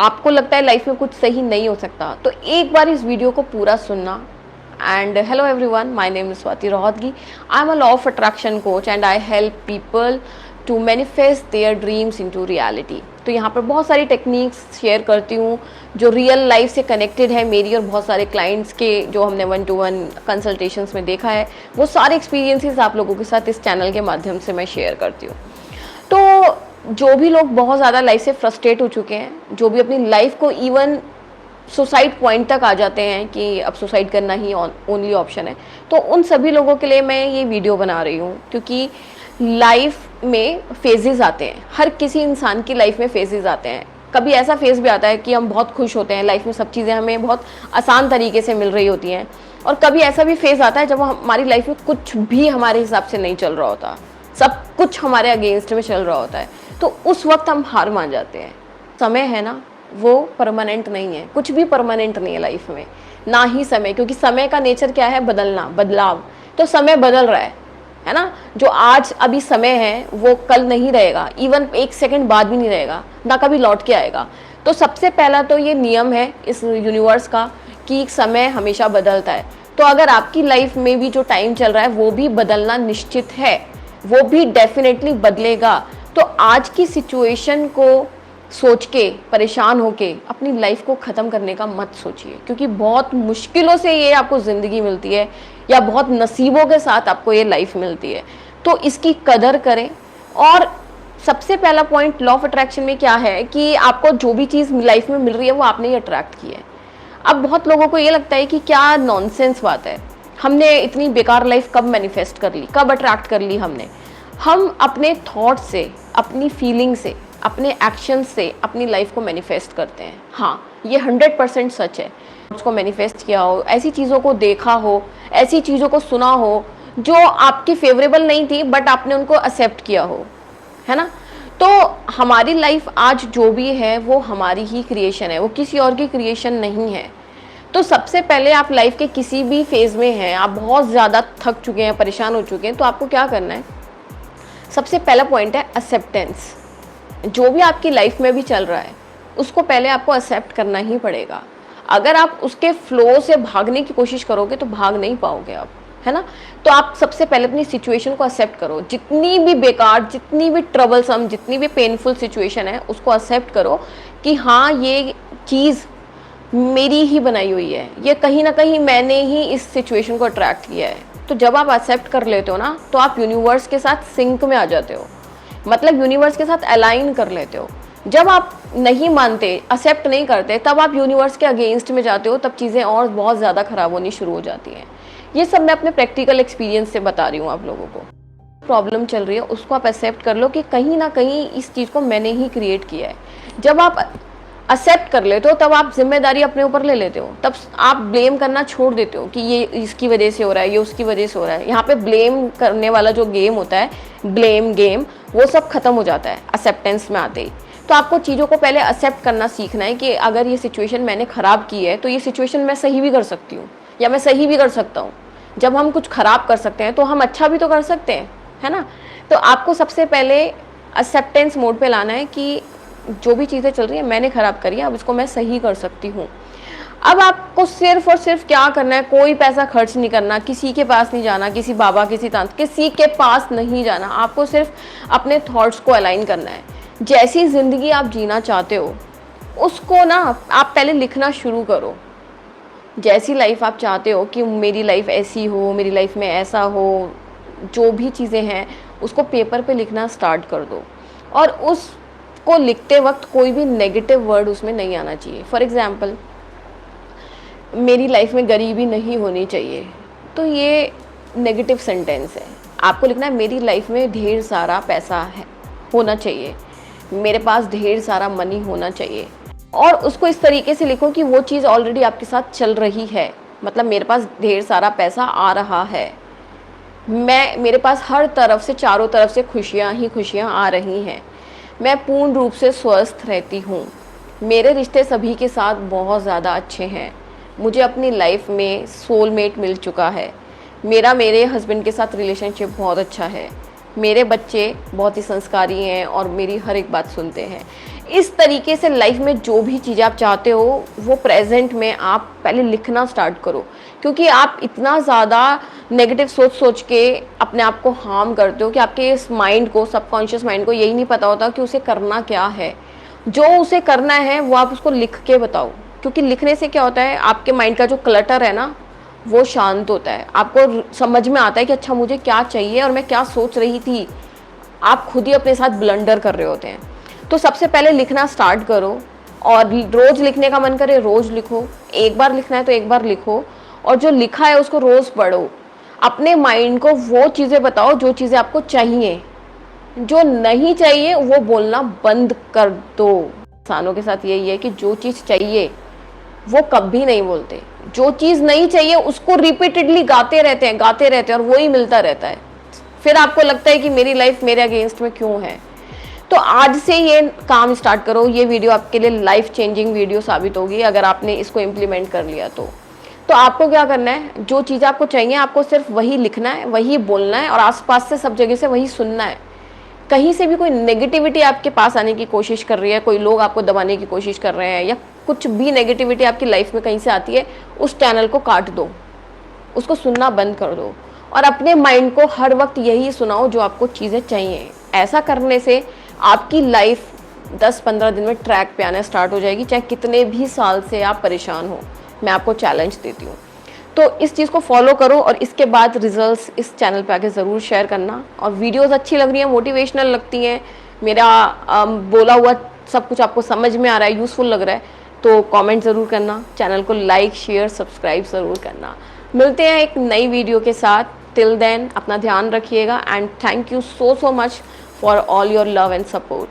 आपको लगता है लाइफ में कुछ सही नहीं हो सकता, तो एक बार इस वीडियो को पूरा सुनना। And hello everyone, my name is Swati Rohatgi. I am a law of attraction coach and I help people to manifest their dreams into reality. तो यहाँ पर बहुत सारी टेक्निक्स शेयर करती हूँ जो रियल लाइफ से कनेक्टेड है मेरी और बहुत सारे क्लाइंट्स के, जो हमने 1-to-1 कंसल्टेशंस में देखा है। वो सारे एक्सपीरियंसेस आप लोगों के साथ इस चैनल के माध्यम से मैं शेयर करती हूँ। तो जो भी लोग बहुत ज़्यादा लाइफ से फ्रस्ट्रेट हो चुके हैं, जो भी अपनी लाइफ को इवन सुसाइड पॉइंट तक आ जाते हैं कि अब सुसाइड करना ही ओनली ऑप्शन है, तो उन सभी लोगों के लिए मैं ये वीडियो बना रही हूँ। क्योंकि लाइफ में फेजेस आते हैं, हर किसी इंसान की लाइफ में फेजेस आते हैं। कभी ऐसा फेज भी आता है कि हम बहुत खुश होते हैं, लाइफ में सब चीज़ें हमें बहुत आसान तरीके से मिल रही होती हैं, और कभी ऐसा भी फेज आता है जब हमारी लाइफ में कुछ भी हमारे हिसाब से नहीं चल रहा होता, सब कुछ हमारे अगेंस्ट में चल रहा होता है। तो उस वक्त हम हार मान जाते हैं। समय है ना, वो परमानेंट नहीं है, कुछ भी परमानेंट नहीं है लाइफ में, ना ही समय। क्योंकि समय का नेचर क्या है? बदलना, बदलाव। तो समय बदल रहा है ना। जो आज अभी समय है वो कल नहीं रहेगा, इवन एक सेकंड बाद भी नहीं रहेगा, ना कभी लौट के आएगा। तो सबसे पहला तो ये नियम है इस यूनिवर्स का कि समय हमेशा बदलता है। तो अगर आपकी लाइफ में भी जो टाइम चल रहा है वो भी बदलना निश्चित है, वो भी डेफिनेटली बदलेगा। तो आज की सिचुएशन को सोच के परेशान होके अपनी लाइफ को ख़त्म करने का मत सोचिए, क्योंकि बहुत मुश्किलों से ये आपको ज़िंदगी मिलती है, या बहुत नसीबों के साथ आपको ये लाइफ मिलती है। तो इसकी कदर करें। और सबसे पहला पॉइंट लॉ ऑफ अट्रैक्शन में क्या है कि आपको जो भी चीज़ लाइफ में मिल रही है वो आपने ही अट्रैक्ट की है। अब बहुत लोगों को ये लगता है कि क्या नॉनसेंस बात है, हमने इतनी बेकार लाइफ कब मैनिफेस्ट कर ली, कब अट्रैक्ट कर ली हमने। हम अपने थॉट से, अपनी फीलिंग से, अपने एक्शन से अपनी लाइफ को मैनिफेस्ट करते हैं। हाँ, ये 100% सच है। उसको मैनिफेस्ट किया हो, ऐसी चीज़ों को देखा हो, ऐसी चीज़ों को सुना हो जो आपकी फेवरेबल नहीं थी बट आपने उनको एक्सेप्ट किया हो, है ना। तो हमारी लाइफ आज जो भी है वो हमारी ही क्रिएशन है, वो किसी और की क्रिएशन नहीं है। तो सबसे पहले आप लाइफ के किसी भी फेज़ में हैं, आप बहुत ज़्यादा थक चुके हैं, परेशान हो चुके हैं, तो आपको क्या करना है? सबसे पहला पॉइंट है एक्सेप्टेंस। जो भी आपकी लाइफ में भी चल रहा है उसको पहले आपको एक्सेप्ट करना ही पड़ेगा। अगर आप उसके फ्लो से भागने की कोशिश करोगे तो भाग नहीं पाओगे आप, है ना। तो आप सबसे पहले अपनी सिचुएशन को एक्सेप्ट करो। जितनी भी बेकार, जितनी भी ट्रबलसम, जितनी भी पेनफुल सिचुएशन है उसको एक्सेप्ट करो कि हाँ, ये चीज़ मेरी ही बनाई हुई है, ये कहीं ना कहीं मैंने ही इस सिचुएशन को अट्रैक्ट किया है। तो जब आप एक्सेप्ट कर लेते हो ना, तो आप यूनिवर्स के साथ सिंक में आ जाते हो, मतलब यूनिवर्स के साथ अलाइन कर लेते हो। जब आप नहीं मानते, एक्सेप्ट नहीं करते, तब आप यूनिवर्स के अगेंस्ट में जाते हो, तब चीज़ें और बहुत ज़्यादा ख़राब होनी शुरू हो जाती हैं। ये सब मैं अपने प्रैक्टिकल एक्सपीरियंस से बता रही हूँ आप लोगों को। प्रॉब्लम चल रही है उसको आप एक्सेप्ट कर लो कि कहीं ना कहीं इस चीज़ को मैंने ही क्रिएट किया है। जब आप एक्सेप्ट कर लेते हो तब आप जिम्मेदारी अपने ऊपर ले लेते हो, तब आप ब्लेम करना छोड़ देते हो कि ये इसकी वजह से हो रहा है, ये उसकी वजह से हो रहा है। यहाँ पे ब्लेम करने वाला जो गेम होता है, ब्लेम गेम, वो सब खत्म हो जाता है एक्सेप्टेंस में आते ही। तो आपको चीज़ों को पहले एक्सेप्ट करना सीखना है कि अगर ये सिचुएशन मैंने ख़राब की है तो ये सिचुएशन मैं सही भी कर सकती हूँ, या मैं सही भी कर सकता हूँ। जब हम कुछ ख़राब कर सकते हैं तो हम अच्छा भी तो कर सकते हैं, है ना। तो आपको सबसे पहले एक्सेप्टेंस मोड पे लाना है कि जो भी चीज़ें चल रही हैं मैंने ख़राब करी है, अब इसको मैं सही कर सकती हूँ। अब आपको सिर्फ और सिर्फ क्या करना है? कोई पैसा खर्च नहीं करना, किसी के पास नहीं जाना, किसी बाबा, किसी तांत, किसी के पास नहीं जाना। आपको सिर्फ अपने थॉट्स को अलाइन करना है। जैसी ज़िंदगी आप जीना चाहते हो उसको ना आप पहले लिखना शुरू करो। जैसी लाइफ आप चाहते हो कि मेरी लाइफ ऐसी हो, मेरी लाइफ में ऐसा हो, जो भी चीज़ें हैं उसको पेपर पे लिखना स्टार्ट कर दो। और उसको लिखते वक्त कोई भी नेगेटिव वर्ड उसमें नहीं आना चाहिए। फॉर एग्ज़ाम्पल, मेरी लाइफ में गरीबी नहीं होनी चाहिए, तो ये नेगेटिव सेंटेंस है। आपको लिखना है मेरी लाइफ में ढेर सारा पैसा है, होना चाहिए, मेरे पास ढेर सारा मनी होना चाहिए। और उसको इस तरीके से लिखो कि वो चीज़ ऑलरेडी आपके साथ चल रही है, मतलब मेरे पास ढेर सारा पैसा आ रहा है, मेरे पास हर तरफ से, चारों तरफ से खुशियाँ ही खुशियाँ आ रही हैं, मैं पूर्ण रूप से स्वस्थ रहती हूँ, मेरे रिश्ते सभी के साथ बहुत ज़्यादा अच्छे हैं, मुझे अपनी लाइफ में सोलमेट मिल चुका है, मेरे हस्बैंड के साथ रिलेशनशिप बहुत अच्छा है, मेरे बच्चे बहुत ही संस्कारी हैं और मेरी हर एक बात सुनते हैं। इस तरीके से लाइफ में जो भी चीज़ें आप चाहते हो वो प्रेजेंट में आप पहले लिखना स्टार्ट करो, क्योंकि आप इतना ज़्यादा नेगेटिव सोच सोच के अपने आप को हार्म करते हो कि आपके इस माइंड को, सबकॉन्शियस माइंड को यही नहीं पता होता कि उसे करना क्या है। जो उसे करना है वो आप उसको लिख के बताओ, क्योंकि लिखने से क्या होता है, आपके माइंड का जो क्लटर है ना वो शांत होता है, आपको समझ में आता है कि अच्छा मुझे क्या चाहिए और मैं क्या सोच रही थी। आप खुद ही अपने साथ ब्लंडर कर रहे होते हैं। तो सबसे पहले लिखना स्टार्ट करो, और रोज़ लिखने का मन करे रोज़ लिखो, एक बार लिखना है तो एक बार लिखो, और जो लिखा है उसको रोज़ पढ़ो। अपने माइंड को वो चीज़ें बताओ जो चीज़ें आपको चाहिए, जो नहीं चाहिए वो बोलना बंद कर दो। इंसानों के साथ यही है कि जो चीज़ चाहिए वो कभी नहीं बोलते, जो चीज़ नहीं चाहिए उसको रिपीटेडली गाते रहते हैं और वही मिलता रहता है। फिर आपको लगता है कि मेरी लाइफ मेरे अगेंस्ट में क्यों है। तो आज से ये काम स्टार्ट करो। ये वीडियो आपके लिए लाइफ चेंजिंग वीडियो साबित होगी अगर आपने इसको इम्प्लीमेंट कर लिया तो आपको क्या करना है, जो चीज़ आपको चाहिए आपको सिर्फ वही लिखना है, वही बोलना है, और आसपास से सब जगह से वही सुनना है। कहीं से भी कोई नेगेटिविटी आपके पास आने की कोशिश कर रही है, कोई लोग आपको दबाने की कोशिश कर रहे हैं, या कुछ भी नेगेटिविटी आपकी लाइफ में कहीं से आती है, उस चैनल को काट दो, उसको सुनना बंद कर दो, और अपने माइंड को हर वक्त यही सुनाओ जो आपको चीज़ें चाहिए। ऐसा करने से आपकी लाइफ 10-15 दिन में ट्रैक पे आना स्टार्ट हो जाएगी, चाहे कितने भी साल से आप परेशान हो। मैं आपको चैलेंज देती हूँ। तो इस चीज़ को फॉलो करो, और इसके बाद रिजल्ट्स इस चैनल पे आके ज़रूर शेयर करना। और वीडियोस अच्छी लग रही हैं, मोटिवेशनल लगती हैं, मेरा बोला हुआ सब कुछ आपको समझ में आ रहा है, यूज़फुल लग रहा है, तो कमेंट ज़रूर करना, चैनल को लाइक शेयर सब्सक्राइब ज़रूर करना। मिलते हैं एक नई वीडियो के साथ। टिल देन अपना ध्यान रखिएगा, and thank you so much for all your love and support.